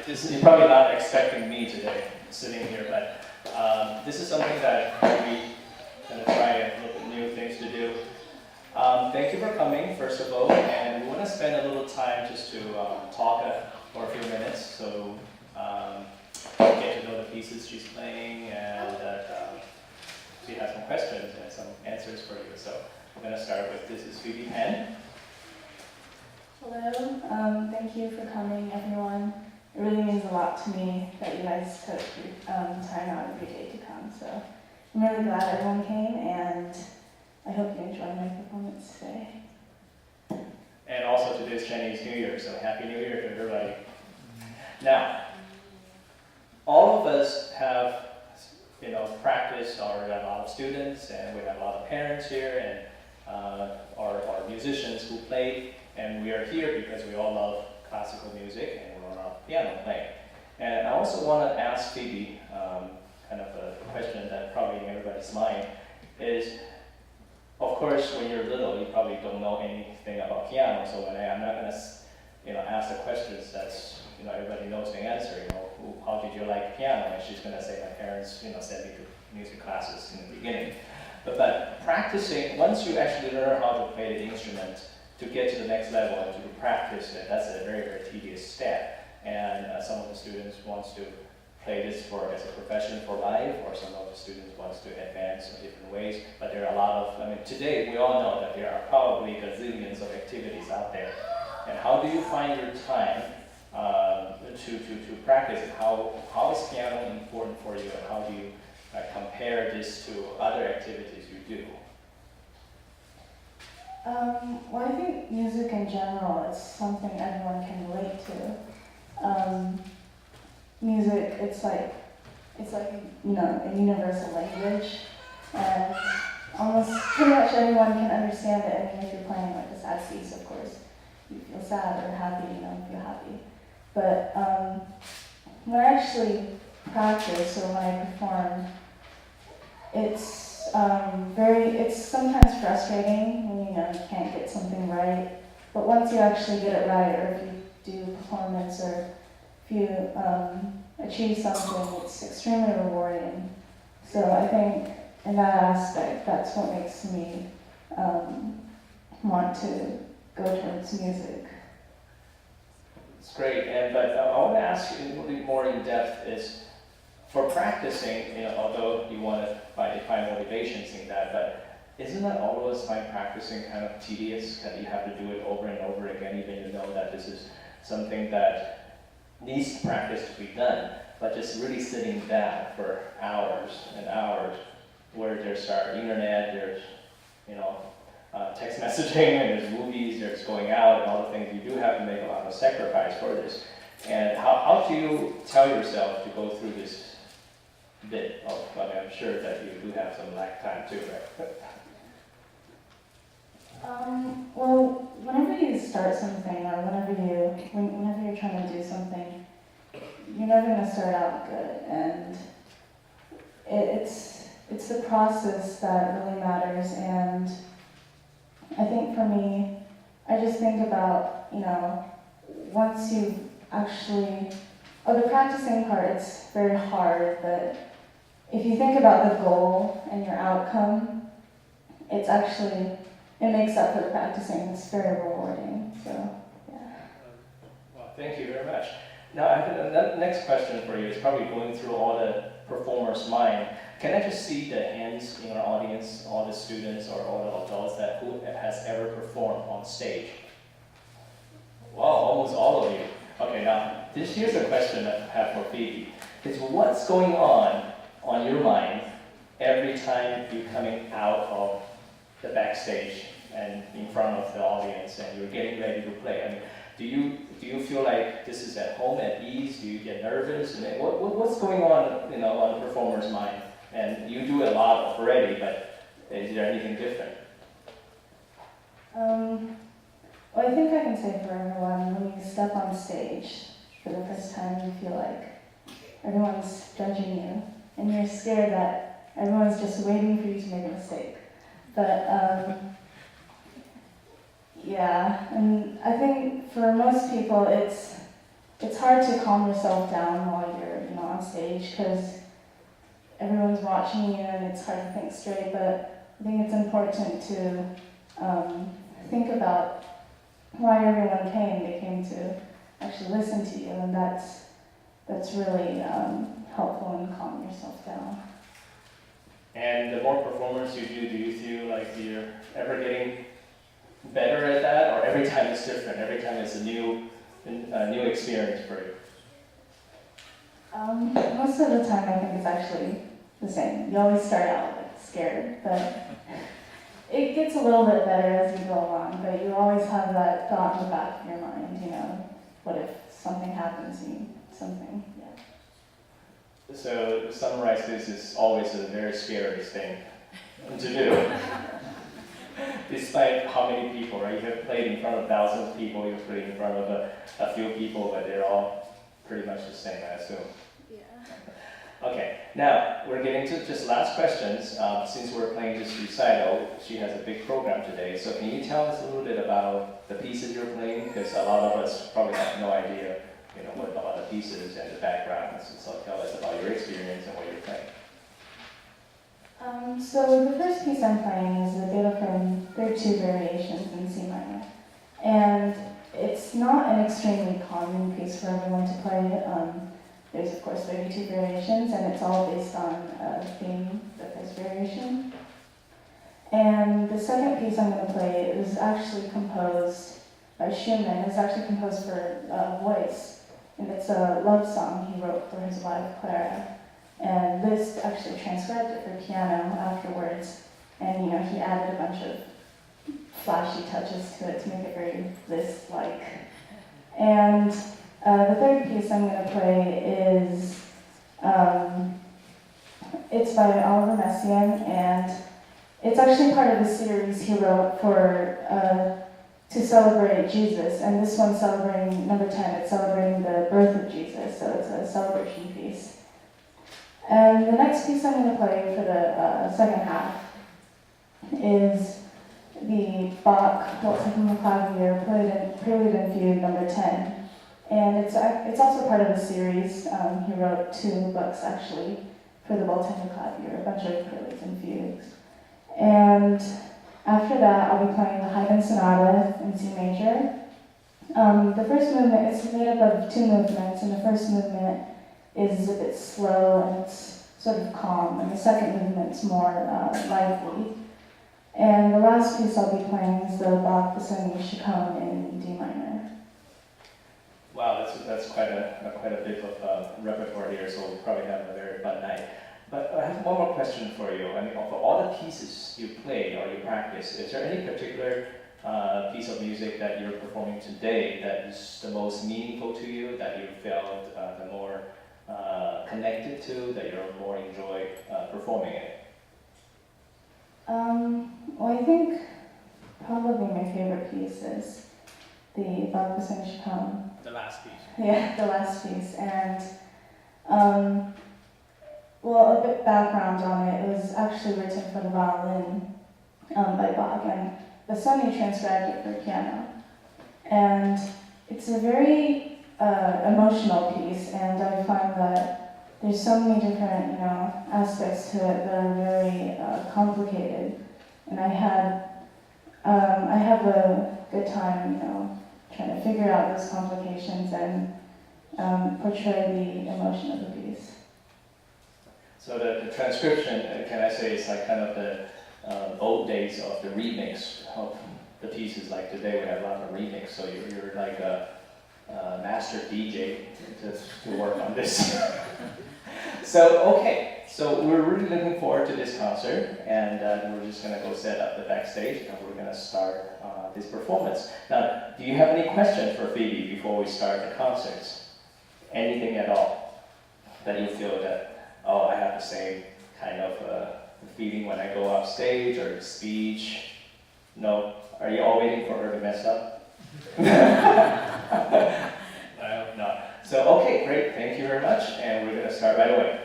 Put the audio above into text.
You're probably not expecting me today sitting here, but this is something that we going to try and look at new things to do. Thank you for coming, first of all, and we want to spend a little time just to talk for a few minutes, so get to know the pieces she's playing, and that she has some questions and some answers for you. So we're going to start with, this is Phoebe Penn. Hello, thank you for coming, everyone. It really means a lot to me that you guys took time out of your day to come. So I'm really glad everyone came, and I hope you enjoy my performance today. And also today's Chinese New Year, so Happy New Year to everybody. Now, all of us have, practiced, or we have a lot of students, and we have a lot of parents here, and our musicians who play, and we are here because we all love classical music, and we're on piano playing. And I also want to ask Phoebe, kind of a question that probably in everybody's mind is, of course, when you're little, you probably don't know anything about piano, so I'm not going to, ask the questions that's, everybody knows the answer, how did you like piano? And she's going to say, my parents, sent me to music classes in the beginning. But practicing, once you actually learn how to play the instrument, to get to the next level and to practice it, that's a very, very tedious step. And some of the students wants to play this as a profession for life, or some of the students wants to advance in different ways. But there are a lot of, today we all know that there are probably gazillions of activities out there. And how do you find your time to practice it? How is piano important for you, and how do you compare this to other activities you do? Well, I think music in general is something everyone can relate to. Music, it's like a universal language, and almost pretty much everyone can understand it. I mean, if you're playing like a sad piece, of course, you feel sad or happy, you feel happy. But when I actually practice or when I perform, it's sometimes frustrating when you can't get something right. But once you actually get it right, or if you do a performance, or if you achieve something, it's extremely rewarding. So I think in that aspect, that's what makes me want to go towards music. It's great, but I want to ask you a little bit more in depth is, for practicing, although you want to find motivations in that, but isn't that always find practicing kind of tedious, that you have to do it over and over again, even you know that this is something that needs practice to be done, but just really sitting down for hours and hours, where there's our internet, there's, text messaging, and there's movies, there's going out, and all the things. You do have to make a lot of sacrifice for this. And how do you tell yourself to go through this bit of, I'm sure that you do have some lag time too, right? Well, whenever you start something, or whenever you're trying to do something, you're never going to start out good, and it's the process that really matters. And I think for me, I just think about, once you actually, the practicing part, it's very hard, but if you think about the goal and your outcome, it makes up for the practicing. It's very rewarding, so, yeah. Well, thank you very much. Now, I have the next question for you is probably going through all the performers' mind. Can I just see the hands in our audience, all the students or all the adults who has ever performed on stage? Wow, almost all of you. Okay, now, here's a question that I have for Phoebe. It's what's going on your mind every time you're coming out of the backstage and in front of the audience and you're getting ready to play? Do you feel like this is at home, at ease? Do you get nervous? And what's going on, on the performer's mind? And you do a lot already, but is there anything different? Well, I think I can say for everyone, when you step on stage for the first time, you feel like everyone's judging you, and you're scared that everyone's just waiting for you to make a mistake. But yeah, and I think for most people, it's it's hard to calm yourself down while you're, on stage because everyone's watching you and it's hard to think straight. But I think it's important to think about why everyone came. They came to actually listen to you, and that's really helpful in calming yourself down. And the more performance you do you feel like you're ever getting better at that, or every time it's different, every time it's a new experience for you? Most of the time I think it's actually the same. You always start out scared, but it gets a little bit better as you go along, but you always have that thought in the back of your mind, what if something happens, something, yeah. So to summarize, this is always a very scary thing to do. Despite how many people, right? You have played in front of thousands of people, you've played in front of a few people, but they're all pretty much the same, I assume. Yeah. Okay, now we're getting to just last questions. Since we're playing this recital, she has a big program today, so can you tell us a little bit about the pieces you're playing? Because a lot of us probably have no idea, what about the pieces and the backgrounds, so tell us about your experience and what you're playing. So the first piece I'm playing is the Beethoven Third Two Variations in C minor. And it's not an extremely common piece for everyone to play. There's of course 32 variations, and it's all based on a theme, the first variation. And the second piece I'm going to play is actually composed by Schumann. It's actually composed for voice, and it's a love song he wrote for his wife, Clara. And Liszt actually transcribed it for piano afterwards, and he added a bunch of flashy touches to it to make it very Liszt-like. And the third piece I'm going to play is, it's by Oliver Messiaen, and it's actually part of the series he wrote to celebrate Jesus, and this one's celebrating, number 10, it's celebrating the birth of Jesus, so it's a celebration piece. And the next piece I'm going to play for the second half is the Bach Waltz from the Clavier Prelude and Fugue number 10. And it's also part of the series. He wrote 2 books actually for the Waltz from the Clavier, a bunch of preludes and fugues. And after that, I'll be playing the Haydn Sonata in C major. The first movement is made up of 2 movements, and the first movement is a bit slow and it's sort of calm, and the second movement's more lively. And the last piece I'll be playing is the Bach Busoni Chaconne in D minor. Wow, that's quite a bit of repertoire here, so we'll probably have a very fun night. But I have one more question for you. I mean, for all the pieces you play or you practice, is there any particular piece of music that you're performing today that is the most meaningful to you, that you felt the more connected to, that you more enjoy performing it? Well, I think probably my favorite piece is the Bach Busoni Chaconne. The last piece. Yeah, the last piece. And, well, a bit background on it. It was actually written for the violin by Bach, and Busoni transcribed it for piano. And it's a very emotional piece, and I find that there's so many different, aspects to it that are very complicated. And I have a good time, trying to figure out those complications and portray the emotion of the piece. So the transcription, can I say, is like kind of the old days of the remix of the pieces. Like today we have a lot of remix, so you're like a master DJ to work on this. So, okay, so we're really looking forward to this concert, and we're just going to go set up the backstage, and we're going to start this performance. Now, do you have any questions for Phoebe before we start the concerts? Anything at all that you feel that, I have the same kind of feeling when I go up stage or speech? No? Are you all waiting for her to mess up? I hope not. So, okay, great. Thank you very much, and we're going to start right away.